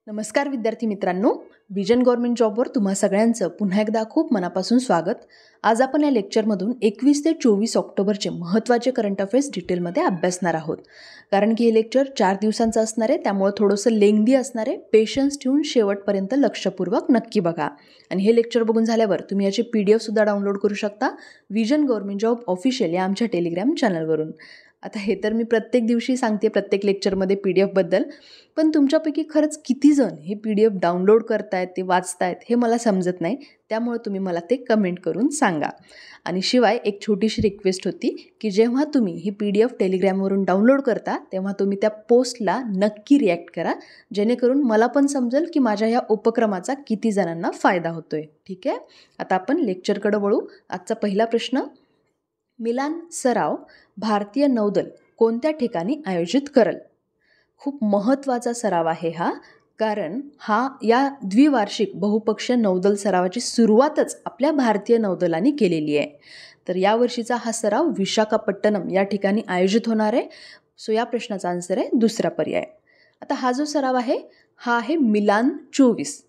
नमस्कार विद्यार्थी मित्रांनो, विजन गव्हर्नमेंट जॉबवर तुम्हा सगळ्यांचं पुन्हा एकदा खूप मनापासून स्वागत. आज आपण या लेक्चरमधून 21 ते 24 ऑक्टोबरचे महत्त्वाचे करंट अफेअर्स डिटेलमध्ये अभ्यासणार आहोत. कारण की हे लेक्चर 4 दिवसांचं असणार आहे, त्यामुळे थोडंसं लेंदी असणार आहे. पेशन्स ठेवून शेवटपर्यंत लक्षपूर्वक नक्की बघा. आणि हे लेक्चर बघून झाल्यावर तुम्ही याची PDF डाउनलोड करू शकता विजन गव्हर्नमेंट जॉब ऑफिशियल या आमच्या टेलिग्राम चॅनलवरून. आता हे तर मी प्रत्येक दिवशी सांगते प्रत्येक लेक्चरमध्ये PDF बद्दल, पण तुमच्यापैकी खरंच किती जण हे PDF डाउनलोड करतायत, ते वाचतायत हे मला समजत नाही. त्यामुळे तुम्ही मला ते कमेंट करून सांगा. आणि शिवाय एक छोटीशी रिक्वेस्ट होती की जेव्हा तुम्ही ही PDF टेलिग्रामवरून डाउनलोड करता तेव्हा तुम्ही त्या पोस्टला नक्की रिॲक्ट करा, जेणेकरून मला पण समजेल की माझ्या या उपक्रमाचा किती जणांना फायदा होतोय. ठीक आहे, आता आपण लेक्चरकडे वळू. आजचा पहिला प्रश्न, मिलान सराव भारतीय नौदल कोणत्या ठिकाणी आयोजित करेल? खूप महत्त्वाचा सराव आहे हा, कारण या द्विवार्षिक बहुपक्षीय नौदल सरावाची सुरुवातच आपल्या भारतीय नौदलाने केलेली आहे. तर यावर्षीचा हा सराव विशाखापट्टणम या ठिकाणी आयोजित होणार आहे. सो या प्रश्नाचा आन्सर आहे दुसरा पर्याय. आता हा जो सराव आहे हा आहे मिलान 24.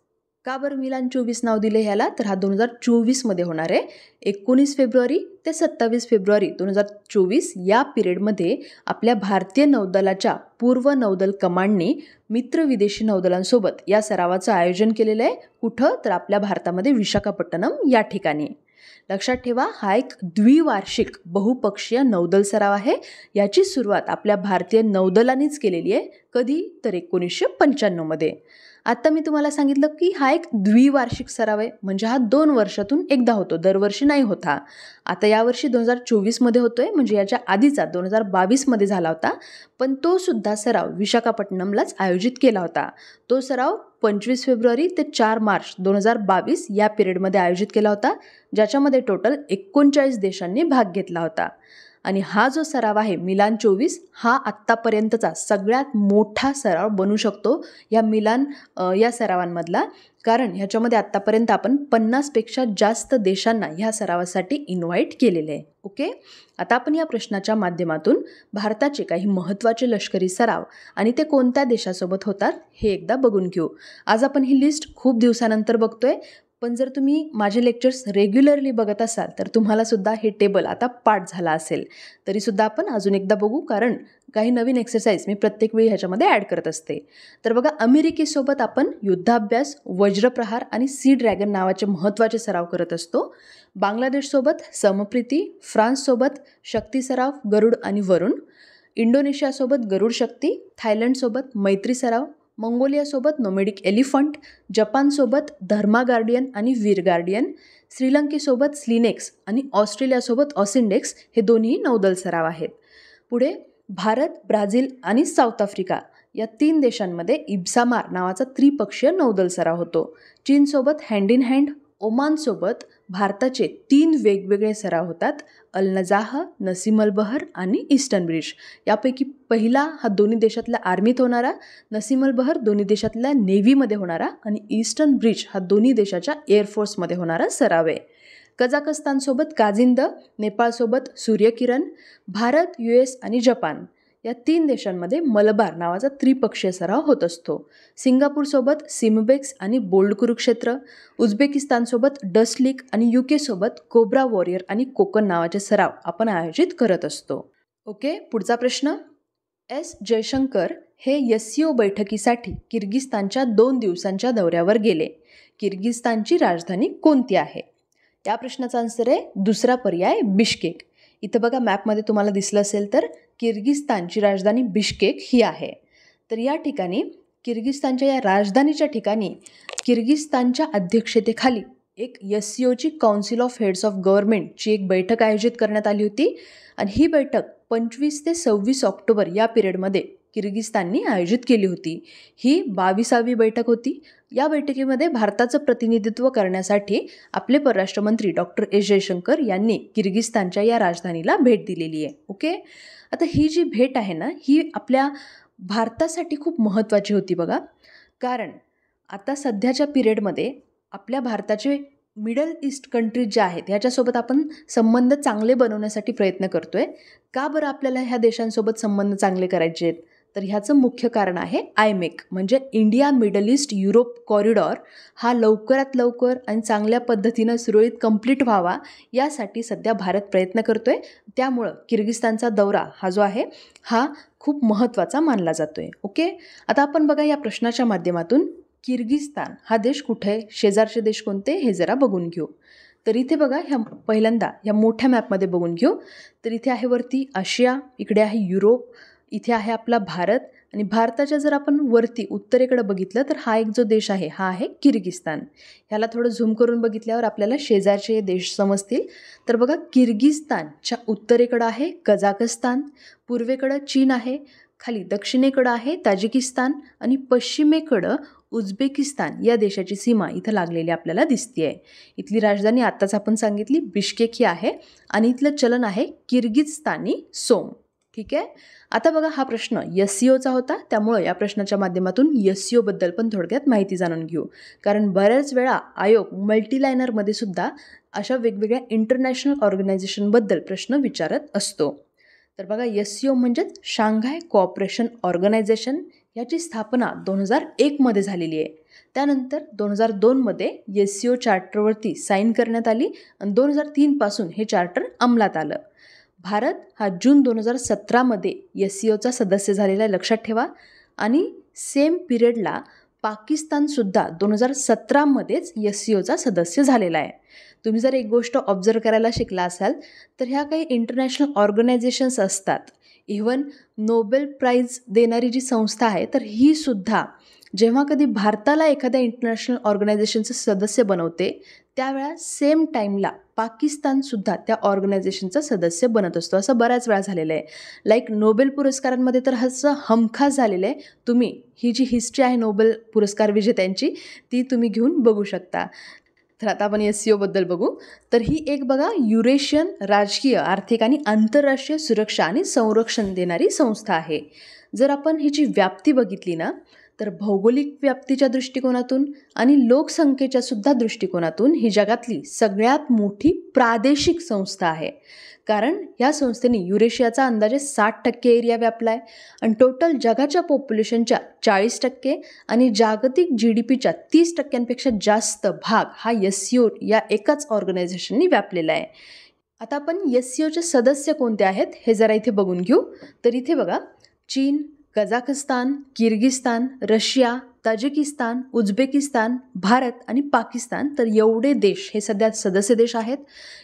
का बरं मिलान 24 नाव दिले ह्याला? तर हा 2024मध्ये होणार आहे. 19 फेब्रुवारी ते 27 फेब्रुवारी 2024 या पिरियडमध्ये आपल्या भारतीय नौदलाच्या पूर्व नौदल कमांडने मित्र विदेशी नौदलांसोबत या सरावाचं आयोजन केलेलं आहे. कुठं? तर आपल्या भारतामध्ये विशाखापट्टणम या ठिकाणी. लक्षात ठेवा, हा एक द्विवार्षिक बहुपक्षीय नौदल सराव आहे. याची सुरुवात आपल्या भारतीय नौदलानेच केलेली आहे. कधी? तर 1995मध्ये. आता मी तुम्हाला सांगितलं की हा एक द्विवार्षिक सराव आहे, म्हणजे हा 2 वर्षातून एकदा होतो, दरवर्षी नाही होत हा. आता यावर्षी 2024मध्ये होतोय, म्हणजे याच्या आधीचा 2022मध्ये झाला होता, पण तो सुद्धा सराव विशाखापट्टणमलाच आयोजित केला होता. तो सराव 25 फेब्रुवारी ते 4 मार्च 2022 या पिरियडमध्ये आयोजित केला होता, ज्याच्यामध्ये टोटल 39 देशांनी भाग घेतला होता. आणि हा जो सराव आहे मिलान 24 हा आत्तापर्यंतचा सगळ्यात मोठा सराव बनू शकतो या सरावांमधला, कारण ह्याच्यामध्ये आत्तापर्यंत आपण 50पेक्षा जास्त देशांना ह्या सरावासाठी इन्व्हाइट केलेले आहे. ओके, आता आपण या प्रश्नाच्या माध्यमातून भारताचे काही महत्त्वाचे लष्करी सराव आणि ते कोणत्या देशासोबत होतात हे एकदा बघून घेऊ. आज आपण ही लिस्ट खूप दिवसानंतर बघतोय, पण जर तुम्ही माझे लेक्चर्स रेग्युलरली बघत असाल तर तुम्हाला सुद्धा हे टेबल आता पाठ झाला असेल. तरीसुद्धा आपण अजून एकदा बघू, कारण काही नवीन एक्सरसाइज मी प्रत्येक वेळी ह्याच्यामध्ये ॲड करत असते. तर बघा, अमेरिकेसोबत आपण युद्धाभ्यास, वज्रप्रहार आणि सी ड्रॅगन नावाचे महत्त्वाचे सराव करत असतो. बांगलादेशसोबत समप्रीती, फ्रान्ससोबत शक्ती सराव गरुड आणि वरुण, इंडोनेशियासोबत गरुड शक्ती, थायलंडसोबत मैत्री सराव, मंगोलियासोबत नोमेडिक एलिफंट, जपानसोबत धर्मा गार्डियन आणि वीर गार्डियन, श्रीलंकेसोबत स्लिनेक्स आणि ऑस्ट्रेलियासोबत ऑसिंडेक्स हे दोन्ही नौदल सराव आहेत. पुढे भारत, ब्राझील आणि साऊथ आफ्रिका या 3 देशांमध्ये इब्सामार नावाचा त्रिपक्षीय नौदल सराव होतो. चीनसोबत हँड इन हँड, ओमानसोबत भारताचे 3 वेगवेगळे सराव होतात, अल नजाह, नसीम अल बहर आणि ईस्टर्न ब्रिज. यापैकी पहिला हा दोन्ही देशातल्या आर्मीत होणारा, नसीम अल बहर दोन्ही देशातल्या नेव्हीमध्ये होणारा आणि ईस्टर्न ब्रिज हा दोन्ही देशाच्या एअरफोर्समध्ये होणारा सराव आहे. कझाकस्तानसोबत काझिंद, नेपाळसोबत सूर्यकिरण, भारत, US आणि जपान या 3 देशांमध्ये मलबार नावाचा त्रिपक्षीय सराव होत असतो. सिंगापूरसोबत सिमबेक्स आणि बोल्ड कुरुक्षेत्र, उझबेकिस्तानसोबत डस्टलिक आणि UK सोबत कोब्रा वॉरियर आणि कोकण नावाचे सराव आपण आयोजित करत असतो. ओके, पुढचा प्रश्न, S जयशंकर हे SCO बैठकीसाठी किर्गिस्तानच्या 2 दिवसांच्या दौऱ्यावर गेले. किर्गिस्तानची राजधानी कोणती आहे? या प्रश्नाचा आन्सर आहे दुसरा पर्याय, बिश्केक. इथं बघा, मॅपमध्ये तुम्हाला दिसलं असेल तर किर्गिस्तानची राजधानी बिश्केक ही आहे. तर या ठिकाणी किर्गिस्तानच्या या राजधानीच्या ठिकाणी किर्गिस्तानच्या अध्यक्षतेखाली एक SCOची काउन्सिल ऑफ हेड्स ऑफ गव्हर्नमेंटची एक बैठक आयोजित करण्यात आली होती. आणि ही बैठक 25 ते 26 ऑक्टोबर या पिरियडमध्ये किर्गिस्ताननी आयोजित केली होती. ही 22वी बैठक होती. या बैठकीमध्ये भारताचं प्रतिनिधित्व करण्यासाठी आपले परराष्ट्रमंत्री डॉक्टर S जयशंकर यांनी किर्गिस्तानच्या या राजधानीला भेट दिलेली आहे. ओके, आता ही जी भेट आहे ना, ही आपल्या भारतासाठी खूप महत्त्वाची होती बघा, कारण आता सध्याच्या पिरियडमध्ये आपल्या भारताचे मिडल ईस्ट कंट्रीज ज्या आहेत ह्याच्यासोबत आपण संबंध चांगले बनवण्यासाठी प्रयत्न करतोय. का बरं आपल्याला ह्या देशांसोबत संबंध चांगले करायचे आहेत? तर ह्याचं मुख्य कारण आहे आयमेक म्हणजे India middle east Europe corridor. हा लवकरात लवकर आणि चांगल्या पद्धतीनं सुरळीत कंप्लीट व्हावा यासाठी सध्या भारत प्रयत्न करतोय. त्यामुळं किर्गिस्तानचा दौरा हा जो आहे हा खूप महत्त्वाचा मानला जातोय. ओके, आता आपण बघा या प्रश्नाच्या माध्यमातून किर्गिस्तान हा देश कुठे आहे, शेजारचे देश कोणते हे जरा बघून घेऊ. तर इथे बघा पहिल्यांदा ह्या मोठ्या मॅपमध्ये बघून घेऊ. तर इथे आहे वरती आशिया, इकडे आहे युरोप, इथे आहे आपला भारत आणि भारताच्या जर आपण वरती उत्तरेकडे बघितलं तर हा एक जो देश आहे हा आहे किर्गिस्तान. ह्याला थोडं झूम करून बघितल्यावर आपल्याला शेजारचे देश समजतील. तर बघा किर्गिस्तानच्या उत्तरेकडं आहे कझाकस्तान, पूर्वेकडं चीन आहे, खाली दक्षिणेकडं आहे ताजिकिस्तान आणि पश्चिमेकडं उझबेकिस्तान या देशाची सीमा इथं लागलेली आपल्याला दिसते आहे. इथली राजधानी आत्ताच आपण सांगितली बिश्केक ही आहे आणि इथलं चलन आहे किर्गिझस्तानी सोम. ठीक आहे, आता बघा हा प्रश्न SCOचा होता, त्यामुळं या प्रश्नाच्या माध्यमातून SCO बद्दल पण थोडक्यात माहिती जाणून घेऊ. कारण बऱ्याच वेळा आयोग मल्टीलायनरमध्ये सुद्धा अशा वेगवेगळ्या इंटरनॅशनल ऑर्गनायझेशनबद्दल प्रश्न विचारत असतो. तर बघा SCO म्हणजेच शांघाय कोऑपरेशन ऑर्गनायझेशन, याची स्थापना 2001मध्ये झालेली आहे. त्यानंतर 2002मध्ये SCO चार्टरवरती साईन करण्यात आली आणि 2003पासून हे चार्टर अंमलात आलं. भारत हा जून 2017मध्ये SCOचा सदस्य झालेला आहे, लक्षात ठेवा. आणि सेम पिरियडला पाकिस्तानसुद्धा 2017मध्येच SCOचा सदस्य झालेला आहे. तुम्ही जर एक गोष्ट ऑब्झर्व करायला शिकला असाल तर ह्या काही इंटरनॅशनल ऑर्गनायझेशन्स असतात, इव्हन नोबेल प्राईज देणारी जी संस्था आहे तर ही सुद्धा जेव्हा कधी भारताला एखाद्या इंटरनॅशनल ऑर्गनायझेशनचं सदस्य बनवते त्यावेळा सेम टाईमला पाकिस्तानसुद्धा त्या ऑर्गनायझेशनचा सदस्य बनत असतो. असं बऱ्याच वेळा झालेलं आहे. लाईक नोबेल पुरस्कारांमध्ये तर ह्याचं हमखास झालेलं आहे. तुम्ही ही जी हिस्ट्री आहे नोबेल पुरस्कार विजेत्यांची ती तुम्ही घेऊन बघू शकता. तर आता आपण SCO बद्दल बघू. तर ही एक बघा युरेशियन राजकीय, आर्थिक आणि आंतरराष्ट्रीय सुरक्षा आणि संरक्षण देणारी संस्था आहे. जर आपण हिची व्याप्ती बघितली ना तर भौगोलिक व्याप्तीच्या दृष्टिकोनातून आणि लोकसंख्येच्या सुद्धा दृष्टिकोनातून ही जगातली सगळ्यात मोठी प्रादेशिक संस्था आहे. कारण या संस्थेने युरेशियाचा अंदाजे 60% एरिया व्यापला आहे आणि टोटल जगाच्या पॉप्युलेशनच्या 40% आणि जागतिक GDPच्या 30%पेक्षा जास्त भाग हा SCO या एकाच ऑर्गनायझेशननी व्यापलेला आहे. आता आपण SCOचे सदस्य कोणते आहेत हे जरा इथे बघून घेऊ. तर इथे बघा चीन, Kazakhstan, Kyrgyzstan, Russia, Tajikistan, Uzbekistan, Bharat आणि पाकिस्तान, तर एवढे देश हे सध्या सदस्य देश आहेत.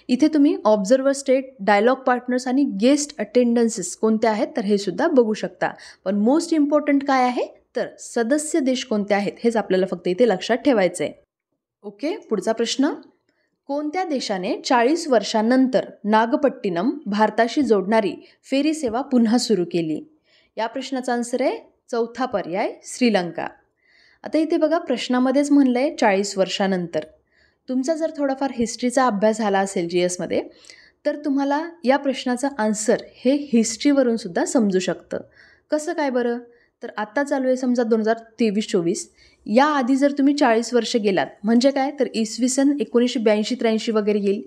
इथे तुम्ही ऑब्झर्वर स्टेट, डायलॉग पार्टनर्स आणि गेस्ट अटेंडन्सेस कोणते आहेत तर हे सुद्धा बघू शकता. पण मोस्ट इम्पॉर्टंट काय आहे तर सदस्य देश कोणते आहेत हेच आपल्याला फक्त इथे लक्षात ठेवायचं आहे. ओके, पुढचा प्रश्न. कोणत्या देशाने 40 वर्षांनंतर नागपट्टिनम भारताशी जोडणारी फेरी सेवा पुन्हा सुरू केली? या प्रश्नाचा आन्सर आहे चौथा पर्याय श्रीलंका. आता इथे बघा प्रश्नामध्येच म्हणलं आहे 40 वर्षानंतर. तुमचा जर थोडाफार हिस्ट्रीचा अभ्यास झाला असेल GSमध्ये तर तुम्हाला या प्रश्नाचा आन्सर हे हिस्ट्रीवरून सुद्धा समजू शकतं. कसं काय बरं? तर आत्ता चालू आहे समजा 2023-24, याआधी जर तुम्ही 40 वर्ष गेलात म्हणजे काय तर इसवी सन 1982-83 वगैरे येईल.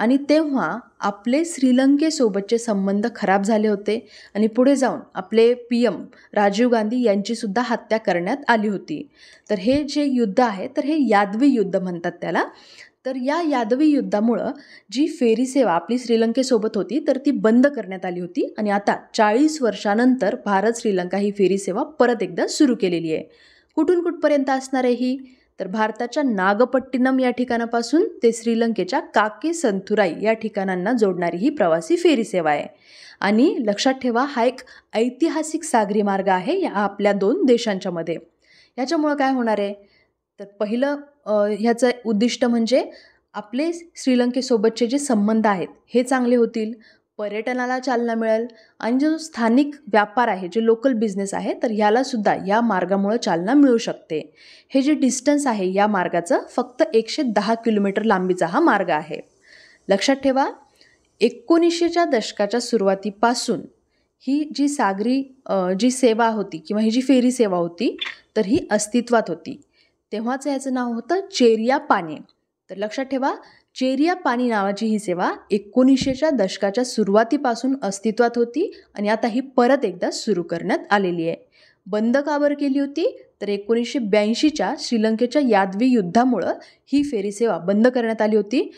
आणि तेव्हा आपले श्रीलंकेसोबतचे संबंध खराब झाले होते आणि पुढे जाऊन आपले PM राजीव गांधी यांचीसुद्धा हत्या करण्यात आली होती. तर हे जे युद्ध आहे तर हे यादवी युद्ध म्हणतात त्याला. तर या यादवी युद्धामुळं जी फेरी सेवा आपली श्रीलंकेसोबत होती तर ती बंद करण्यात आली होती आणि आता 40 वर्षानंतर भारत श्रीलंका ही फेरी सेवा परत एकदा सुरू केलेली आहे. कुठून कुठपर्यंत असणार आहे ही? तर भारताच्या नागपट्टिनम या ठिकाणापासून ते श्रीलंकेच्या काकेसंथुराई या ठिकाणांना जोडणारी ही प्रवासी फेरी सेवा आहे. आणि लक्षात ठेवा हा एक ऐतिहासिक सागरी मार्ग आहे या आपल्या दोन देशांच्या मध्ये. ह्याच्यामुळं काय होणार आहे तर पहिलं ह्याचं उद्दिष्ट म्हणजे आपले श्रीलंकेसोबतचे जे संबंध आहेत हे चांगले होतील, पर्यटनाला चालना मिळेल आणि जो स्थानिक व्यापार आहे जे लोकल बिझनेस आहे तर ह्यालासुद्धा या मार्गामुळे चालना मिळू शकते. हे जे डिस्टन्स आहे या मार्गाचं फक्त 110 किलोमीटर लांबीचा हा मार्ग आहे. लक्षात ठेवा 1900च्या दशकाच्या सुरुवातीपासून ही जी सागरी जी सेवा होती किंवा ही जी फेरी सेवा होती तर ही अस्तित्वात होती. तेव्हाचं याचं नाव होतं चेरिया पाने. तर लक्षात ठेवा चेरिया पाणी नावाची ही सेवा 1900च्या दशकाच्या सुरुवातीपासून अस्तित्वात होती आणि आता ही परत एकदा सुरू करण्यात आलेली आहे. बंद का बरं केली होती? तर 1982च्या श्रीलंकेच्या यादवी युद्धामुळं ही फेरी सेवा बंद करण्यात आली होती.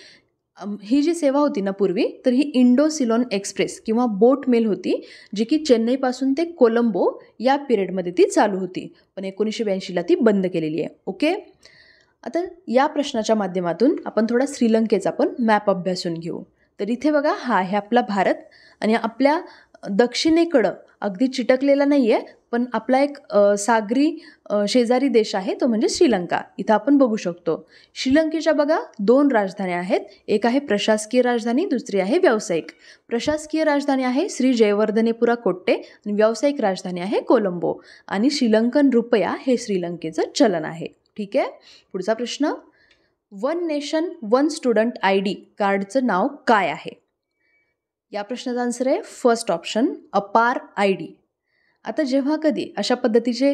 ही जी सेवा होती ना पूर्वी, तर ही इंडो सिलोन एक्सप्रेस किंवा बोट मेल होती, जी की चेन्नईपासून ते कोलंबो या पिरियडमध्ये ती चालू होती. पण 1982ला ती बंद केलेली आहे. ओके. आता या प्रश्नाच्या माध्यमातून आपण थोडा श्रीलंकेचा पण मॅप अभ्यासून घेऊ. तर इथे बघा, हा आहे आपला भारत आणि आपल्या दक्षिणेकडं अगदी चिटकलेला नाही आहे, पण आपला एक सागरी शेजारी देश आहे, तो म्हणजे श्रीलंका. इथं आपण बघू शकतो. श्रीलंकेच्या बघा 2 राजधान्या आहेत. एक आहे प्रशासकीय राजधानी, दुसरी आहे व्यावसायिक. प्रशासकीय राजधानी आहे श्री जयवर्धनेपुरा कोट्टे आणि व्यावसायिक राजधानी आहे कोलंबो. आणि श्रीलंकन रुपया हे श्रीलंकेचं चलन आहे. ठीक आहे. पुढचा प्रश्न, one nation one student ID कार्डचं नाव काय आहे? या प्रश्नाचा आन्सर आहे फर्स्ट ऑप्शन, अपार ID. आता जेव्हा कधी अशा पद्धतीचे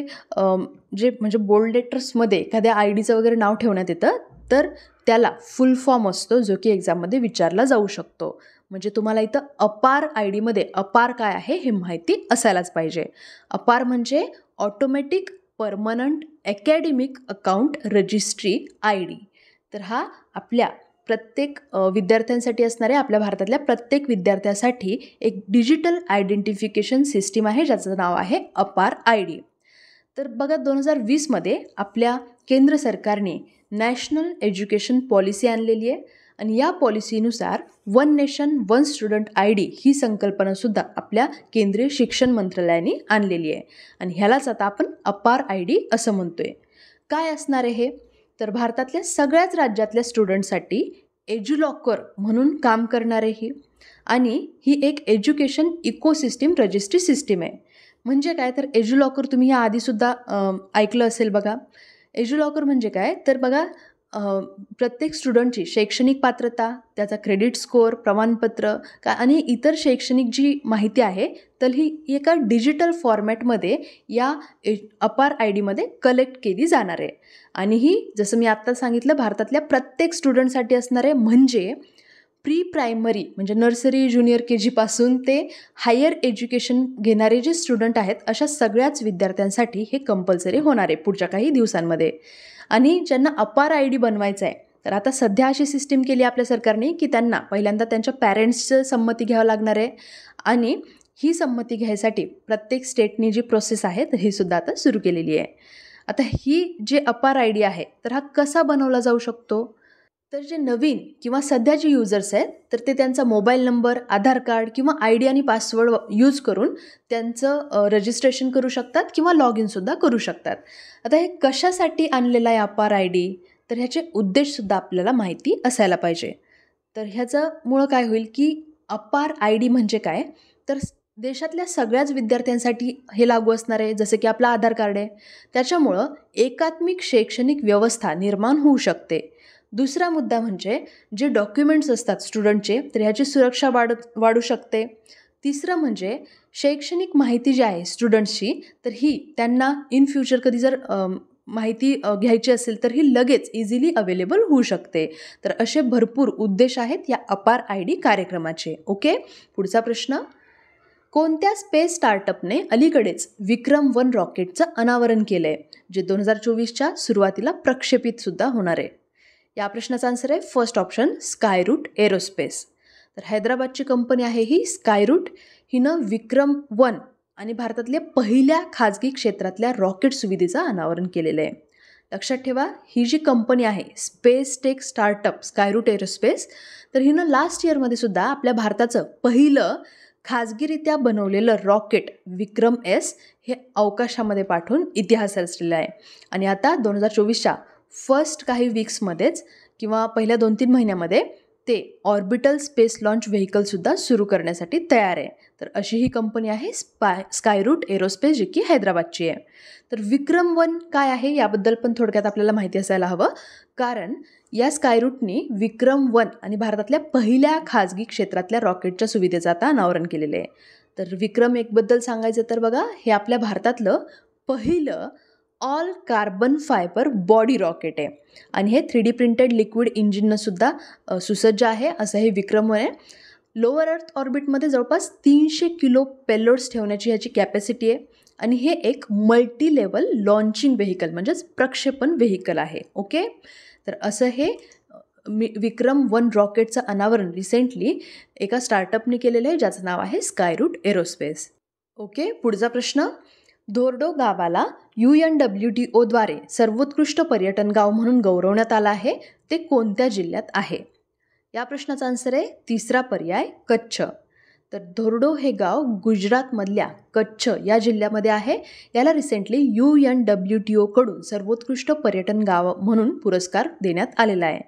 जे म्हणजे बोल्ड लेटर्समध्ये एखाद्या IDचं वगैरे नाव ठेवण्यात येतं, तर त्याला फुल फॉर्म असतो, जो की एक्झाममध्ये विचारला जाऊ शकतो. म्हणजे तुम्हाला इथं अपार IDमध्ये अपार काय आहे हे माहिती असायलाच पाहिजे. अपार म्हणजे automatic permanent academic account registry ID. तर हा आपल्या प्रत्येक विद्यार्थ्यांसाठी असणाऱ्या, आपल्या भारतातल्या प्रत्येक विद्यार्थ्यासाठी एक डिजिटल आयडेंटिफिकेशन सिस्टीम आहे, ज्याचं नाव आहे अपार ID. तर बघा, 2020मध्ये आपल्या केंद्र सरकारने नॅशनल एज्युकेशन पॉलिसी आणलेली आहे आणि या पॉलिसीनुसार one nation one student ID ही संकल्पनासुद्धा आपल्या केंद्रीय शिक्षण मंत्रालयाने आणलेली आहे आणि ह्यालाच आता आपण अपार ID असं म्हणतोय. काय असणार आहे हे? तर भारतातल्या सगळ्याच राज्यातल्या स्टुडंटसाठी एज्युलॉकर म्हणून काम करणारे ही, आणि ही एक एज्युकेशन इकोसिस्टीम रजिस्ट्री सिस्टीम आहे. म्हणजे काय, तर एज्युलॉकर तुम्ही या आधीसुद्धा ऐकलं असेल बघा. एज्युलॉकर म्हणजे काय, तर बघा, प्रत्येक स्टुडंटची शैक्षणिक पात्रता, त्याचा क्रेडिट स्कोअर, प्रमाणपत्र आणि इतर शैक्षणिक जी माहिती आहे, तर ही एका डिजिटल फॉर्मॅटमध्ये या अपार IDमध्ये कलेक्ट केली जाणार आहे. आणि ही, जसं मी आत्ता सांगितलं, भारतातल्या प्रत्येक स्टुडंटसाठी असणार आहे. म्हणजे प्री प्रायमरी म्हणजे नर्सरी, ज्युनियर KG पासून ते हायर एज्युकेशन घेणारे जे स्टुडंट आहेत, अशा सगळ्याच विद्यार्थ्यांसाठी हे कंपल्सरी होणार आहे पुढच्या काही दिवसांमध्ये. आणि ज्यांना अपार ID बनवायचं आहे, तर आता सध्या अशी सिस्टीम केली आपल्या सरकारने की त्यांना पहिल्यांदा त्यांच्या पॅरेंट्सचं संमती घ्यावं लागणार आहे आणि ही संमती घ्यायसाठी प्रत्येक स्टेटनी जी प्रोसेस आहे, तर ही सुद्धा आता सुरू केलेली आहे. आता ही जे अपार ID आहे, तर हा कसा बनवला जाऊ शकतो? तर जे नवीन किंवा सध्याचे युजर्स आहेत, तर ते त्यांचा मोबाईल नंबर, आधार कार्ड किंवा ID आणि पासवर्ड यूज करून त्यांचं रजिस्ट्रेशन करू शकतात किंवा लॉग इनसुद्धा करू शकतात. आता हे कशासाठी आणलेलं आहे अपार ID? तर ह्याचे उद्देशसुद्धा आपल्याला माहिती असायला पाहिजे. तर ह्याच्यामुळं काय होईल की अपार ID म्हणजे काय, तर देशातल्या सगळ्याच विद्यार्थ्यांसाठी हे लागू असणार आहे. जसं की आपलं आधार कार्ड आहे, त्याच्यामुळं एकात्मिक शैक्षणिक व्यवस्था निर्माण होऊ शकते. दुसरा मुद्दा म्हणजे जे डॉक्युमेंट्स असतात स्टुडंटचे, तर ह्याची सुरक्षा वाढू शकते. तिसरं म्हणजे शैक्षणिक माहिती जी आहे स्टुडंट्सची, तर ही त्यांना इन फ्युचर कधी जर माहिती घ्यायची असेल, तर ही लगेच इझिली अवेलेबल होऊ शकते. तर असे भरपूर उद्देश आहेत या अपार ID कार्यक्रमाचे. ओके. पुढचा प्रश्न, कोणत्या स्पेस स्टार्टअपने अलीकडेच विक्रम-1 रॉकेटचं अनावरण केलं आहे, जे 2024च्या सुरुवातीला प्रक्षेपितसुद्धा होणार आहे? या प्रश्नाचा आन्सर आहे फर्स्ट ऑप्शन, स्कायरूट एरोस्पेस. तर हैदराबादची कंपनी आहे ही स्कायरूट. हिनं विक्रम-1 आणि भारतातल्या पहिल्या खाजगी क्षेत्रातल्या रॉकेट सुविधेचं अनावरण केलेलं आहे. लक्षात ठेवा, ही जी कंपनी आहे space tech startup Skyroot aerospace, तर हिनं लास्ट इयरमध्ये सुद्धा आपल्या भारताचं पहिलं खाजगीरित्या बनवलेलं रॉकेट विक्रम-S हे अवकाशामध्ये पाठवून इतिहास रचलेला आहे. आणि आता 2024च्या फर्स्ट काही वीक्समध्येच किंवा पहिल्या 2-3 महिन्यामध्ये ते ऑर्बिटल स्पेस लॉन्च व्हेकलसुद्धा सुरू करण्यासाठी तयार आहे. तर अशी ही कंपनी आहे स्कायरूट एरोस्पेस, जी की हैदराबादची आहे. तर विक्रम-1 काय आहे याबद्दल पण थोडक्यात आपल्याला माहिती असायला हवं, कारण या स्कायरूटनी विक्रम-1 आणि भारतातल्या पहिल्या खाजगी क्षेत्रातल्या रॉकेटच्या सुविधेचं आता अनावरण केलेलं आहे. तर विक्रम-1 बद्दल सांगायचं तर बघा, हे आपल्या भारतातलं पहिलं all carbon fibre body rocket आहे आणि हे 3D प्रिंटेड लिक्विड इंजिननंसुद्धा सुसज्ज आहे असं हे विक्रम आहे. लोअर अर्थ ऑर्बिटमध्ये जवळपास 300 किलो पेलोड्स ठेवण्याची ह्याची कॅपॅसिटी आहे आणि हे एक मल्टी लेवल लॉन्चिंग व्हेकल म्हणजेच प्रक्षेपण व्हेकल आहे. ओके, तर असं हे विक्रम-1 रॉकेटचं अनावरण रिसेंटली एका स्टार्टअपने केलेलं आहे ज्याचं नाव आहे स्कायरूट एरोस्पेस. ओके, पुढचा प्रश्न. धोर्डो गावाला UNWTOद्वारे सर्वोत्कृष्ट पर्यटन गाव म्हणून गौरवण्यात आलं आहे. ते कोणत्या जिल्ह्यात आहे? या प्रश्नाचा आन्सर आहे तिसरा पर्याय कच्छ. तर धोर्डो हे गाव गुजरातमधल्या कच्छ या जिल्ह्यामध्ये आहे. याला रिसेंटली UNWTOकडून सर्वोत्कृष्ट पर्यटन गाव म्हणून पुरस्कार देण्यात आलेला आहे.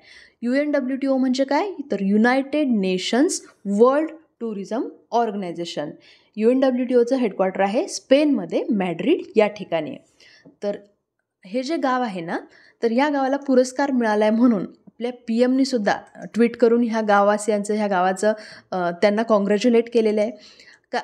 UNWTO म्हणजे काय? तर United Nations World Tourism Organization. UNWTOचं हेडक्वार्टर आहे स्पेनमध्ये मॅड्रिड या ठिकाणी. तर हे जे गाव आहे ना, तर या गावाला पुरस्कार मिळाला आहे म्हणून आपल्या PMनी सुद्धा ट्विट करून ह्या गाववासियांचं ह्या गावाचं त्यांना कॉंग्रॅच्युलेट केलेलं आहे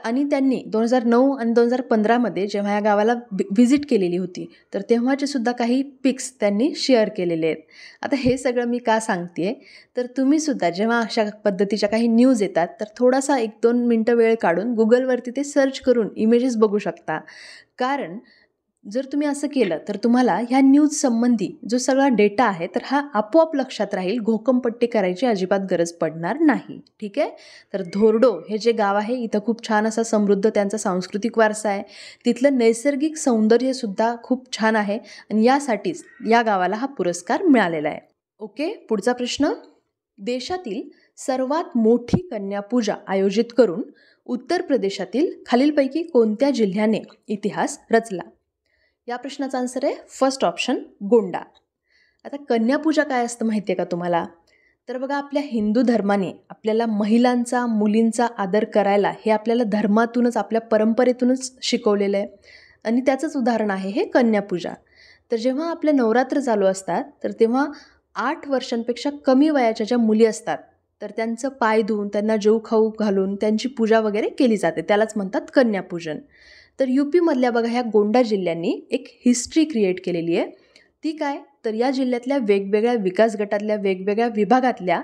आणि त्यांनी 2009 आणि 2015मध्ये जेव्हा या गावाला व्हिजिट केलेली होती तर तेव्हाचे सुद्धा काही पिक्स त्यांनी शेअर केलेले आहेत. आता हे सगळं मी का सांगते आहे, तर तुम्हीसुद्धा जेव्हा अशा पद्धतीच्या काही न्यूज येतात तर थोडासा 1-2 मिनटं वेळ काढून गुगलवरती ते सर्च करून इमेजेस बघू शकता. कारण जर तुम्ही असं केलं तर तुम्हाला ह्या न्यूज संबंधी जो सगळा डेटा आहे तर हा आपोआप लक्षात राहील. घोकंपट्टी करायची अजिबात गरज पडणार नाही. ठीक आहे. तर धोर्डो हे जे गाव आहे इथं खूप छान असा समृद्ध त्यांचा सांस्कृतिक वारसा आहे. तिथलं नैसर्गिक सौंदर्यसुद्धा खूप छान आहे आणि यासाठीच या गावाला हा पुरस्कार मिळालेला आहे. ओके, पुढचा प्रश्न. देशातील सर्वात मोठी कन्यापूजा आयोजित करून उत्तर प्रदेशातील खालीलपैकी कोणत्या जिल्ह्याने इतिहास रचला? या प्रश्नाचा आन्सर आहे फर्स्ट ऑप्शन गोंडा. आता कन्यापूजा काय असतं माहिती आहे का तुम्हाला? तर बघा, आपल्या हिंदू धर्माने आपल्याला महिलांचा मुलींचा आदर करायला हे आपल्याला धर्मातूनच आपल्या परंपरेतूनच शिकवलेलं आहे आणि त्याचंच उदाहरण आहे हे कन्यापूजा. तर जेव्हा आपले नवरात्र चालू असतात तर तेव्हा 8 वर्षांपेक्षा कमी वयाच्या ज्या मुली असतात तर त्यांचं पाय धुवून त्यांना जेऊ खाऊ घालून त्यांची पूजा वगैरे केली जाते. त्यालाच म्हणतात कन्यापूजन. तर UPमधल्या बघा ह्या गोंडा जिल्ह्यांनी एक हिस्ट्री क्रिएट केलेली आहे. ती काय? तर या जिल्ह्यातल्या वेगवेगळ्या विकास गटातल्या वेगवेगळ्या विभागातल्या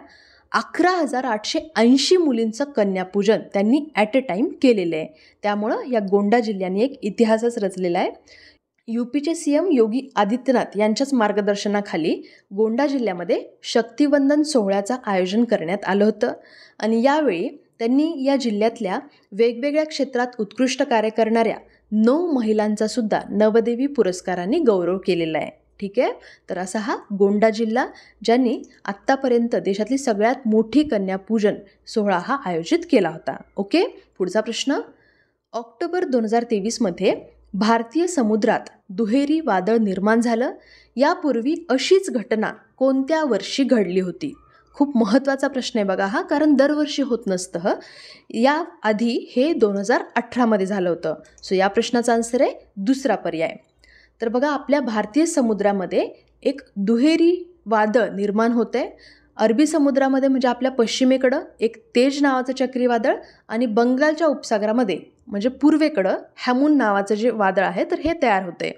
11,880 मुलींचं कन्यापूजन त्यांनी ॲट अ टाईम केलेलं आहे. त्यामुळं या गोंडा जिल्ह्यांनी एक इतिहासच रचलेला आहे. UPचे CM योगी आदित्यनाथ यांच्याच मार्गदर्शनाखाली गोंडा जिल्ह्यामध्ये शक्तिवंदन सोहळ्याचं आयोजन करण्यात आलं होतं आणि यावेळी त्यांनी या जिल्ह्यातल्या वेगवेगळ्या क्षेत्रात उत्कृष्ट कार्य करणाऱ्या 9 महिलांचा सुद्धा नवदेवी पुरस्कारांनी गौरव केलेला आहे. ठीक आहे. तर असा हा गोंडा जिल्हा ज्यांनी आत्तापर्यंत देशातली सगळ्यात मोठी कन्यापूजन सोहळा हा आयोजित केला होता. ओके, पुढचा प्रश्न. ऑक्टोबर 2023मध्ये भारतीय समुद्रात दुहेरी वादळ निर्माण झालं. यापूर्वी अशीच घटना कोणत्या वर्षी घडली होती? खूप महत्त्वाचा प्रश्न आहे बघा हा, कारण दरवर्षी होत नसतं. याआधी हे 2018मध्ये झालं होतं. सो या प्रश्नाचा आन्सर आहे दुसरा पर्याय. तर बघा, आपल्या भारतीय समुद्रामध्ये एक दुहेरी वादळ निर्माण होते. अरबी समुद्रामध्ये म्हणजे आपल्या पश्चिमेकडं एक तेज नावाचं चक्रीवादळ आणि बंगालच्या उपसागरामध्ये म्हणजे पूर्वेकडं हॅमून नावाचं जे वादळ आहे तर हे तयार होते.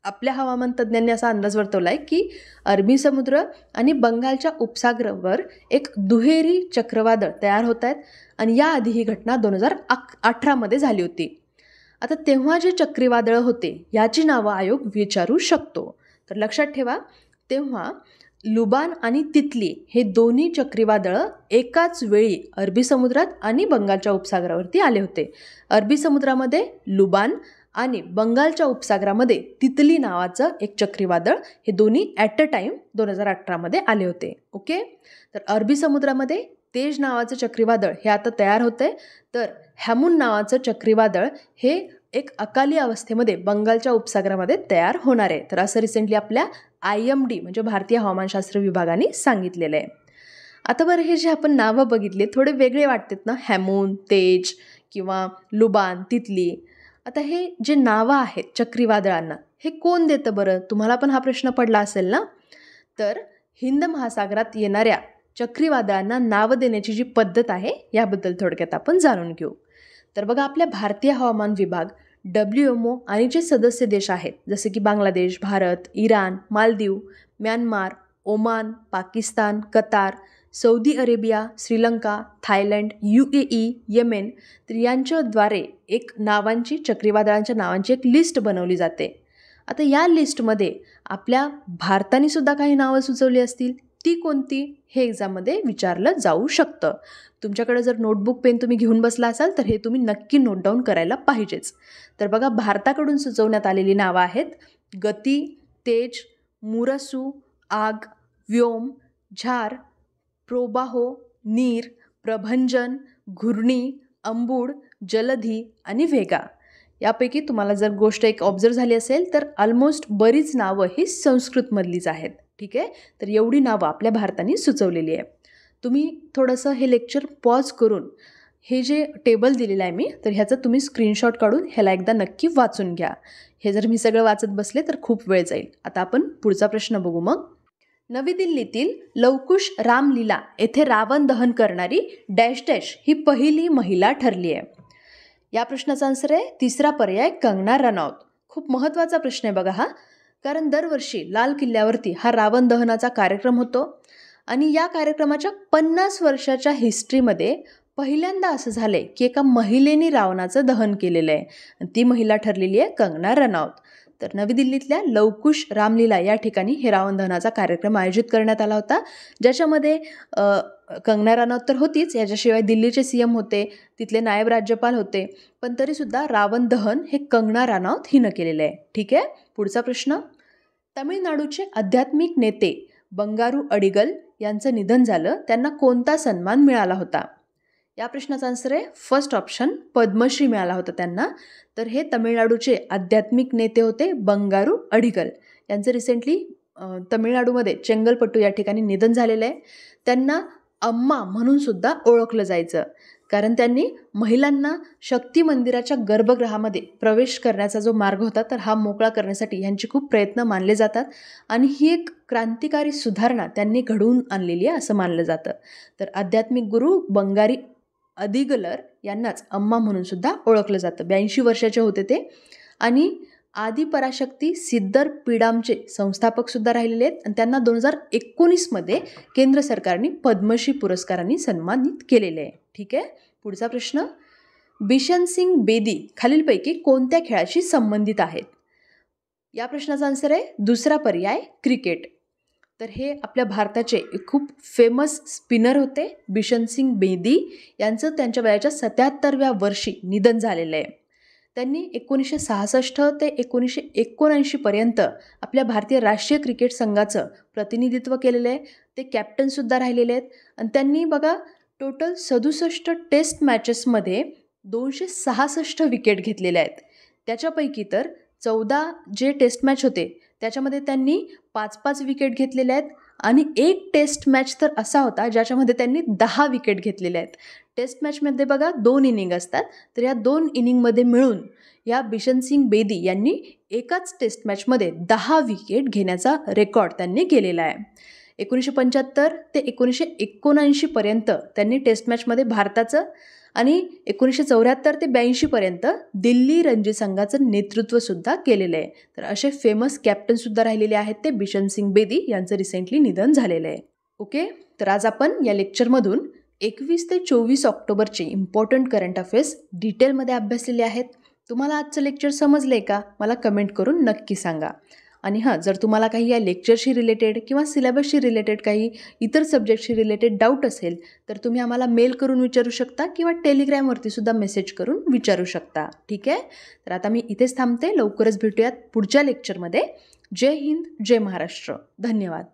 आपल्या हवामान तज्ज्ञांनी असा अंदाज वर्तवला आहे की अरबी समुद्र आणि बंगालच्या उपसागरावर एक दुहेरी चक्रवादळ तयार होत आहेत आणि याआधी ही घटना 2018मध्ये झाली होती. आता तेव्हा जे चक्रीवादळं होते याची नावं आयोग विचारू शकतो. तर लक्षात ठेवा, तेव्हा लुबान आणि तितली हे दोन्ही चक्रीवादळं एकाच वेळी अरबी समुद्रात आणि बंगालच्या उपसागरावरती आले होते. अरबी समुद्रामध्ये लुबान आणि बंगालच्या उपसागरामध्ये तितली नावाचं एक चक्रीवादळ, हे दोन्ही ॲट अ टाईम 2018मध्ये आले होते. ओके, तर अरबी समुद्रामध्ये तेज नावाचं चक्रीवादळ हे आता तयार होतं आहे, तर हॅमून नावाचं चक्रीवादळ हे एक अकाली अवस्थेमध्ये बंगालच्या उपसागरामध्ये तयार होणार आहे. तर असं रिसेंटली आपल्या IMD म्हणजे भारतीय हवामानशास्त्र विभागाने सांगितलेलं आहे. आता बरं, हे जे आपण नावं बघितले थोडे वेगळे वाटतात ना, हॅमून, तेज किंवा लुबान, तितली. आता हे जे नावं आहेत चक्रीवादळांना हे कोण देतं बरं? तुम्हाला पण हा प्रश्न पडला असेल ना. तर हिंद महासागरात येणाऱ्या चक्रीवादळांना नावं देण्याची जी पद्धत आहे याबद्दल थोडक्यात आपण जाणून घेऊ. तर बघा, आपल्या भारतीय हवामान विभाग WMO आणि जे सदस्य देश आहेत जसे की Bangladesh, Bharat, Iran, Maldives, Myanmar, Oman, Pakistan, Qatar, Saudi Arabia, Sri Lanka, Thailand, UAE, Yemen, तर यांच्याद्वारे एक नावांची चक्रीवादळांच्या नावांची एक लिस्ट बनवली जाते. आता या लिस्टमध्ये आपल्या भारताने सुद्धा काही नावं सुचवली असतील, ती कोणती हे एक्झाममध्ये विचारलं जाऊ शकतं. तुमच्याकडे जर नोटबुक पेन तुम्ही घेऊन बसला असाल तर हे तुम्ही नक्की नोट डाऊन करायला पाहिजेच. तर बघा, भारताकडून सुचवण्यात आलेली नावं आहेत गती, तेज, मुरसू, आग, व्योम, झार, प्रोबाहो, नीर, प्रभंजन, घूर्णी, अंबुड, जलधी आणि वेगा. यापैकी तुम्हाला जर गोष्ट एक ऑब्झर्व झाली असेल तर ऑलमोस्ट बरीच नावं ही संस्कृतमधलीच आहेत. ठीक आहे, तर एवढी नावं आपल्या भारताने सुचवलेली आहे. तुम्ही थोडंसं हे लेक्चर पॉज करून हे जे टेबल दिलेलं आहे मी, तर ह्याचं तुम्ही स्क्रीनशॉट काढून ह्याला एकदा नक्की वाचून घ्या. हे जर मी सगळं वाचत बसले तर खूप वेळ जाईल. आता आपण पुढचा प्रश्न बघू. मग नवी दिल्लीतील लवकुश रामलीला येथे रावण दहन करणारी डॅश डॅश ही पहिली महिला ठरली आहे. या प्रश्नाचा आन्सर आहे तिसरा पर्याय, कंगना रनौत. खूप महत्त्वाचा प्रश्न आहे बघा हा, कारण दरवर्षी लाल किल्ल्यावरती हा रावण दहनाचा कार्यक्रम होतो आणि या कार्यक्रमाच्या 50 वर्षाच्या हिस्ट्रीमध्ये पहिल्यांदा असं झालं आहे की एका महिलेने रावणाचं दहन केलेलं आहे आणि ती महिला ठरलेली आहे कंगना रनौत. तर नवी दिल्लीतल्या लवकुश रामलीला या ठिकाणी हे रावण दहनाचा कार्यक्रम आयोजित करण्यात आला होता, ज्याच्यामध्ये कंगना रनौत तर होतीच, याच्याशिवाय दिल्लीचे CM होते, तिथले नायब राज्यपाल होते, पण तरीसुद्धा रावण दहन हे कंगना रनौत हिनं केलेलं आहे. ठीक आहे, पुढचा प्रश्न. तमिळनाडूचे आध्यात्मिक नेते बंगारू अडिगल यांचं निधन झालं, त्यांना कोणता सन्मान मिळाला होता? या प्रश्नाचा आन्सर आहे फर्स्ट ऑप्शन, पद्मश्री मिळाला होता त्यांना. तर हे तमिळनाडूचे आध्यात्मिक नेते होते बंगारू अडिगल. यांचं रिसेंटली तमिळनाडूमध्ये चेंगलपट्टू या ठिकाणी निधन झालेलं आहे. त्यांना अम्मा म्हणून सुद्धा ओळखलं जायचं, कारण त्यांनी महिलांना शक्ती मंदिराच्या गर्भगृहामध्ये प्रवेश करण्याचा जो मार्ग होता तर हा मोकळा करण्यासाठी यांचे खूप प्रयत्न मानले जातात आणि ही एक क्रांतिकारी सुधारणा त्यांनी घडवून आणलेली आहे असं मानलं जातं. तर आध्यात्मिक गुरु बंगारी अदिगलर यांनाच अम्मा म्हणून सुद्धा ओळखलं जातं. 82 वर्षाचे होते ते आणि आदिपराशक्ती सिद्धर पीडामचे संस्थापक सुद्धा राहिलेले आहेत आणि त्यांना 2019 केंद्र सरकारने पद्मश्री पुरस्कारांनी सन्मानित केलेले आहे. ठीक आहे, पुढचा प्रश्न. बिशन सिंग बेदी खालीलपैकी कोणत्या खेळाशी संबंधित आहेत? या प्रश्नाचा आन्सर आहे दुसरा पर्याय, क्रिकेट. तर हे आपल्या भारताचे खूप फेमस स्पिनर होते बिशन सिंग बेदी. यांचं त्यांच्या वयाच्या 77व्या वर्षी निधन झालेलं आहे. त्यांनी 1966 ते 1979 पर्यंत आपल्या भारतीय राष्ट्रीय क्रिकेट संघाचं प्रतिनिधित्व केलेलं आहे. ते कॅप्टनसुद्धा राहिलेले आहेत आणि त्यांनी बघा टोटल 67 टेस्ट मॅचेसमध्ये 266 विकेट घेतलेल्या आहेत. त्याच्यापैकी तर 14 जे टेस्ट मॅच होते त्याच्यामध्ये त्यांनी 5-5 विकेट घेतलेल्या आहेत आणि एक टेस्ट मॅच तर असा होता ज्याच्यामध्ये त्यांनी 10 विकेट घेतलेल्या आहेत. टेस्ट मॅचमध्ये बघा 2 इनिंग असतात, तर या 2 इनिंगमध्ये मिळून या बिशन सिंग बेदी यांनी एकाच टेस्ट मॅचमध्ये 10 विकेट घेण्याचा रेकॉर्ड त्यांनी केलेला आहे. 1975 ते 1979 पर्यंत त्यांनी टेस्ट मॅचमध्ये भारताचं आणि 1974 ते 82 पर्यंत दिल्ली रणजी संघाचं नेतृत्वसुद्धा केलेलं आहे. तर असे फेमस कॅप्टनसुद्धा राहिलेले आहेत ते बिशन सिंग बेदी. यांचं रिसेंटली निधन झालेलं आहे. ओके, तर आज आपण या लेक्चरमधून 21 ते 24 ऑक्टोबरचे इम्पॉर्टंट करंट अफेअर्स डिटेलमध्ये अभ्यासलेले आहेत. तुम्हाला आजचं लेक्चर समजलं आहे का? मला कमेंट करून नक्की सांगा. आणि हां, जर तुम्हाला काही या लेक्चरशी रिलेटेड किंवा सिलेबसशी रिलेटेड काही इतर सब्जेक्टशी रिलेटेड डाऊट असेल तर तुम्ही आम्हाला मेल करून विचारू शकता किंवा टेलिग्रामवरती सुद्धा मेसेज करून विचारू शकता. ठीक आहे, तर आता मी इथेच थांबते. लवकरच भेटूयात पुढच्या लेक्चरमध्ये. जय हिंद, जय महाराष्ट्र. धन्यवाद.